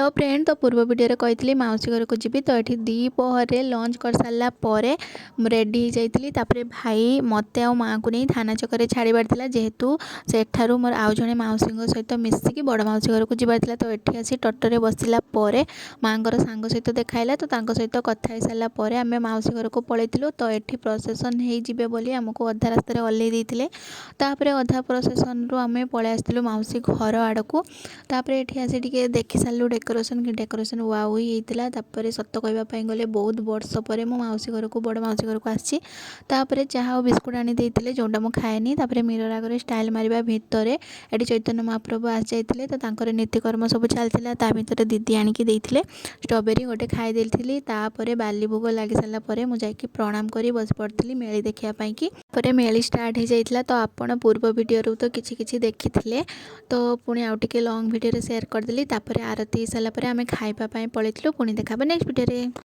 Hello friend. तो पूर्व video कही मौसी घर को जीवी तो ये दीपहर लंच कर सारा पर रेडी हो जाइली। भाई मत आ माँ को नहीं थाना छक छाड़बार था जेहेतु सेठारू मोर आउ जड़े मौसी सहित मिसिकी बड़ मौसी घर को जबार तो ये आसी टोटोरे बसला माँ सांग सहित देखाइला तो सहित कथा सारापर आम मौसी घर को पलैलु। तो ये प्रोसेसन होजी आमको अधा रास्तार ओल्लै तापर अधा प्रोसेसन रु आम पलि आसलु मौसी घर आड़ को। तापर ये आसी देखी सारू डेकोरेशन वाउ ही होता। सत कहवाई गले बहुत वर्ष पर मो मौसी घर को बड़ मौसी घर को आसी चाहा बिस्कुट आनी देते जोटा मुझे खाएनी। मिरर आगे स्टाइल मारिबा भितर ये चैतन्य महाप्रभु आसी जाते तो तांकर नीतिकर्म सब चलता भितर दीदी आनिकी देते स्ट्रॉबेरी गोटे खाईदी। बाली भोग लगी सारापर मुझे प्रणाम कर बस पड़ी मेली देखापी कि मेली स्टार्ट हो जाता। तो आपण पूर्व वीडियो तो किछि देखी तो पुणी आउ टिके लॉन्ग वीडियो शेयर करदेली। आरती सारापर आम खाइबा पलैलु। पुणी देखा नेक्स्ट वीडियो।